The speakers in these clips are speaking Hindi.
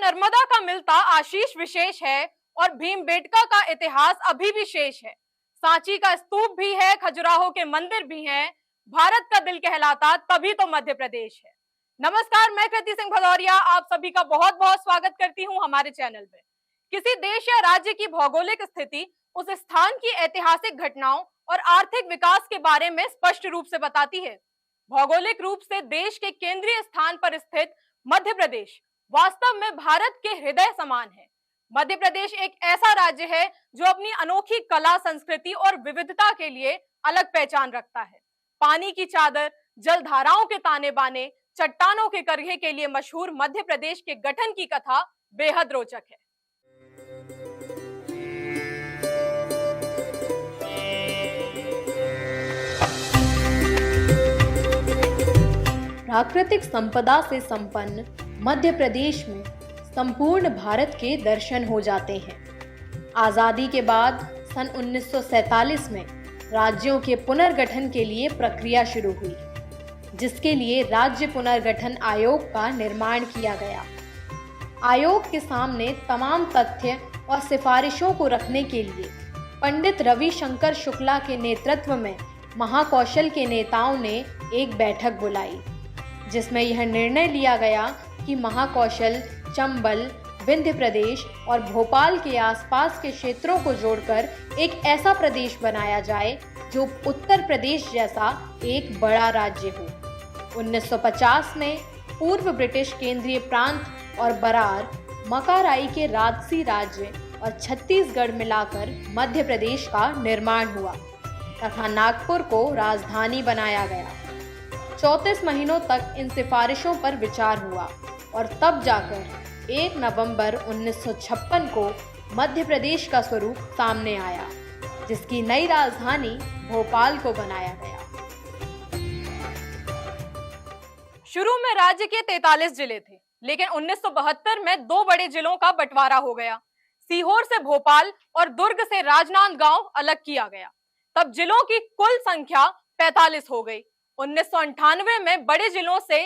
नर्मदा का मिलता आशीष विशेष है और भीमबेटका का इतिहास अभी भी शेष है। सांची का स्तूप भी है, खजुराहो के मंदिर भी हैं। भारत का दिल कहलाता तभी तो मध्य प्रदेश है। नमस्कार, मैं कृति सिंह भदौरिया आप सभी का बहुत बहुत स्वागत करती हूं हमारे चैनल पे। किसी देश या राज्य की भौगोलिक स्थिति उस स्थान की ऐतिहासिक घटनाओं और आर्थिक विकास के बारे में स्पष्ट रूप से बताती है। भौगोलिक रूप से देश के केंद्रीय स्थान पर स्थित मध्य प्रदेश वास्तव में भारत के हृदय समान है। मध्य प्रदेश एक ऐसा राज्य है जो अपनी अनोखी कला, संस्कृति और विविधता के लिए अलग पहचान रखता है। पानी की चादर, जलधाराओं के ताने बाने, चट्टानों के करघे के लिए मशहूर मध्य प्रदेश के गठन की कथा बेहद रोचक है। प्राकृतिक संपदा से संपन्न मध्य प्रदेश में संपूर्ण भारत के दर्शन हो जाते हैं। आज़ादी के बाद सन 1947 में राज्यों के पुनर्गठन के लिए प्रक्रिया शुरू हुई, जिसके लिए राज्य पुनर्गठन आयोग का निर्माण किया गया। आयोग के सामने तमाम तथ्य और सिफारिशों को रखने के लिए पंडित रविशंकर शुक्ला के नेतृत्व में महाकौशल के नेताओं ने एक बैठक बुलाई, जिसमें यह निर्णय लिया गया कि महाकौशल चंबल, विंध्य प्रदेश और भोपाल के आसपास के क्षेत्रों को जोड़कर एक ऐसा प्रदेश बनाया जाए जो उत्तर प्रदेश जैसा एक बड़ा राज्य हो। 1950 में पूर्व ब्रिटिश केंद्रीय प्रांत और बरार, मकाराई के राजसी राज्य और छत्तीसगढ़ मिलाकर मध्य प्रदेश का निर्माण हुआ तथा नागपुर को राजधानी बनाया गया। 34 महीनों तक इन सिफारिशों पर विचार हुआ और तब जाकर 1 नवंबर 1956 को मध्य प्रदेश का स्वरूप सामने आया, जिसकी नई राजधानी भोपाल को बनाया गया। शुरू में राज्य के 43 जिले थे, लेकिन 1972 में 2 बड़े जिलों का बंटवारा हो गया। सीहोर से भोपाल और दुर्ग से राजनांदगांव अलग किया गया। तब जिलों की कुल संख्या 45 हो गई। 1998 में बड़े जिलों से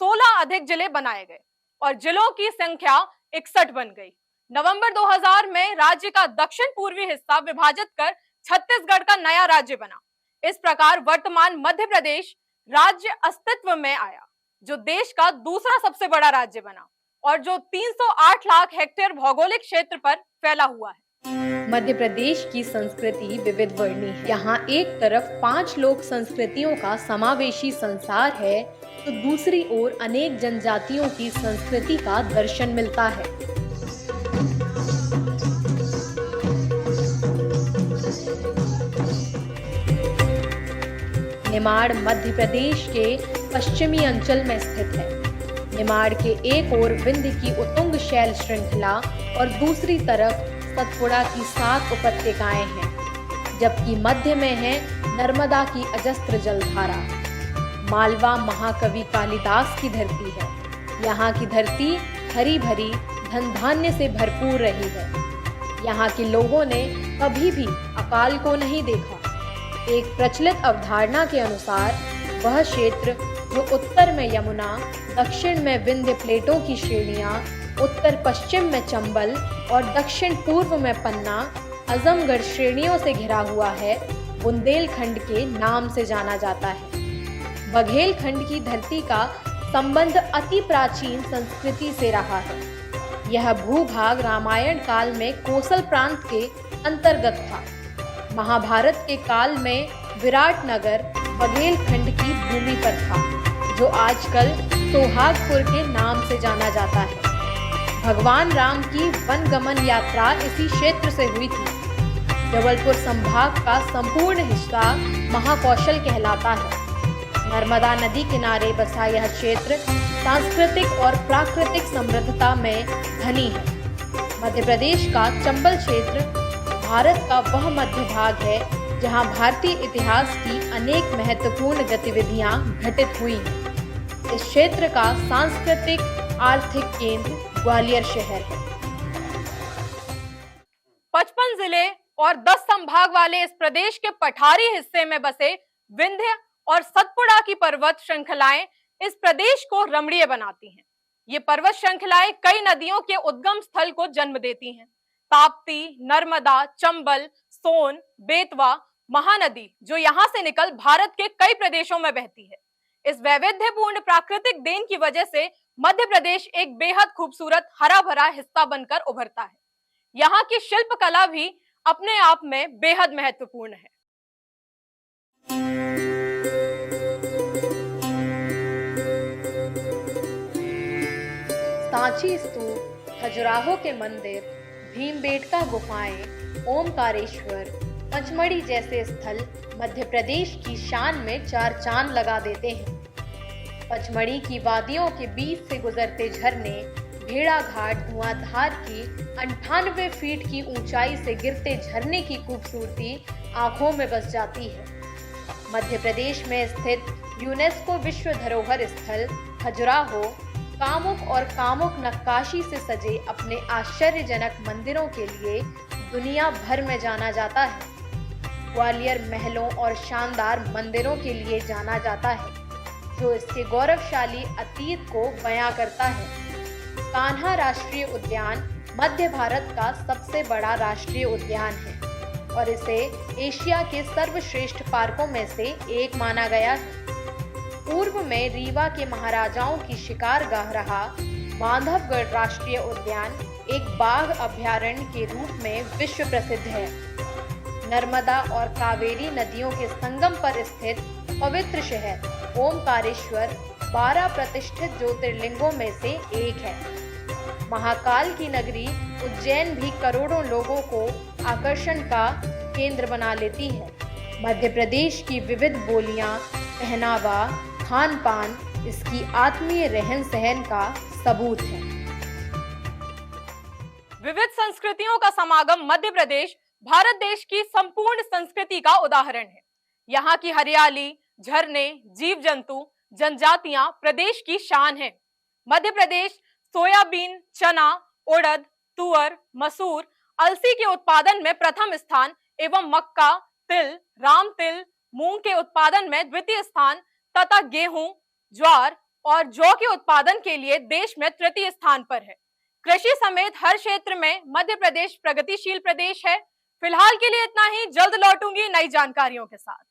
16 अधिक जिले बनाए गए और जिलों की संख्या 61 बन गई। नवंबर 2000 में राज्य का दक्षिण पूर्वी हिस्सा विभाजित कर छत्तीसगढ़ का नया राज्य बना। इस प्रकार वर्तमान मध्य प्रदेश राज्य अस्तित्व में आया, जो देश का दूसरा सबसे बड़ा राज्य बना और जो 308 लाख हेक्टेयर भौगोलिक क्षेत्र पर फैला हुआ है। मध्य प्रदेश की संस्कृति विविध वर्णीय है। यहाँ एक तरफ 5 लोक संस्कृतियों का समावेशी संसार है, तो दूसरी ओर अनेक जनजातियों की संस्कृति का दर्शन मिलता है। निमाड़ मध्य प्रदेश के पश्चिमी अंचल में स्थित है। निमाड़ के एक ओर विंध्य की उत्तुंग शैल श्रृंखला और दूसरी तरफ सतपुड़ा की 7 उपत्यकाएं हैं, जबकि मध्य में है नर्मदा की अजस्त्र जलधारा। मालवा महाकवि कालिदास की धरती है। यहाँ की धरती हरी भरी धन धान्य से भरपूर रही है। यहाँ के लोगों ने कभी भी अकाल को नहीं देखा। एक प्रचलित अवधारणा के अनुसार वह क्षेत्र जो उत्तर में यमुना, दक्षिण में विंध्य प्लेटों की श्रेणियां, उत्तर पश्चिम में चंबल और दक्षिण पूर्व में पन्ना, आजमगढ़ श्रेणियों से घिरा हुआ है, बुंदेलखंड के नाम से जाना जाता है। बघेलखंड की धरती का संबंध अति प्राचीन संस्कृति से रहा है। यह भूभाग रामायण काल में कोसल प्रांत के अंतर्गत था। महाभारत के काल में विराट नगर बघेलखंड की भूमि पर था, जो आजकल सोहागपुर के नाम से जाना जाता है। भगवान राम की वनगमन यात्रा इसी क्षेत्र से हुई थी। जबलपुर संभाग का संपूर्ण हिस्सा महाकौशल कहलाता है। नर्मदा नदी किनारे बसा यह क्षेत्र सांस्कृतिक और प्राकृतिक समृद्धता में धनी है। मध्य प्रदेश का चंबल क्षेत्र भारत का वह मध्य भाग है जहां भारतीय इतिहास की अनेक महत्वपूर्ण गतिविधियां घटित हुई हैं। इस क्षेत्र का सांस्कृतिक आर्थिक केंद्र ग्वालियर शहर है। 55 जिले और 10 संभाग वाले इस प्रदेश के पठारी हिस्से में बसे विंध्य और सतपुड़ा की पर्वत श्रृंखलाएं इस प्रदेश को रमणीय बनाती हैं। ये पर्वत श्रृंखलाएं कई नदियों के उद्गम स्थल को जन्म देती हैं। ताप्ती, नर्मदा, चंबल, सोन, बेतवा, महानदी जो यहां से निकल भारत के कई प्रदेशों में बहती है। इस वैविध्यपूर्ण प्राकृतिक देन की वजह से मध्य प्रदेश एक बेहद खूबसूरत हरा भरा हिस्सा बनकर उभरता है। यहाँ की शिल्प कला भी अपने आप में बेहद महत्वपूर्ण है। सांची स्तूप, खजुराहो के मंदिर, भीमबेटका गुफाएं, ओमकारेश्वर, पचमढ़ी जैसे स्थल मध्य प्रदेश की शान में चार चांद लगा देते हैं। पचमढ़ी की वादियों के बीच से गुजरते झरने, भेड़ा घाट धुआंधार की 98 फीट की ऊंचाई से गिरते झरने की खूबसूरती आंखों में बस जाती है। मध्य प्रदेश में स्थित यूनेस्को विश्व धरोहर स्थल खजुराहो कामुक और कामुक नक्काशी से सजे अपने आश्चर्यजनक मंदिरों के लिए दुनिया भर में जाना जाता है। ग्वालियर महलों और शानदार मंदिरों के लिए जाना जाता है, जो इसके गौरवशाली अतीत को बयां करता है। कान्हा राष्ट्रीय उद्यान मध्य भारत का सबसे बड़ा राष्ट्रीय उद्यान है और इसे एशिया के सर्वश्रेष्ठ पार्कों में से एक माना गया है। पूर्व में रीवा के महाराजाओं की शिकारगाह रहा बांधवगढ़ राष्ट्रीय उद्यान एक बाघ अभयारण्य के रूप में विश्व प्रसिद्ध है। नर्मदा और कावेरी नदियों के संगम पर स्थित पवित्र शहर ओमकारेश्वर 12 प्रतिष्ठित ज्योतिर्लिंगों में से एक है। महाकाल की नगरी उज्जैन भी करोड़ों लोगों को आकर्षण का केंद्र बना लेती है। मध्य प्रदेश की विविध बोलियां, पहनावा, खान पान इसकी आत्मीय रहन सहन का सबूत है। विविध संस्कृतियों का समागम मध्य प्रदेश भारत देश की संपूर्ण संस्कृति का उदाहरण है। यहाँ की हरियाली, झरने, जीव जंतु, जनजातियां प्रदेश की शान है। मध्य प्रदेश सोयाबीन, चना, उड़द, तुअर, मसूर, अलसी के उत्पादन में प्रथम स्थान एवं मक्का, तिल, राम तिल, मूंग के उत्पादन में द्वितीय स्थान तथा गेहूं, ज्वार और जौ के उत्पादन के लिए देश में तृतीय स्थान पर है। कृषि समेत हर क्षेत्र में मध्य प्रदेश प्रगतिशील प्रदेश है। फिलहाल के लिए इतना ही, जल्द लौटूंगी नई जानकारियों के साथ।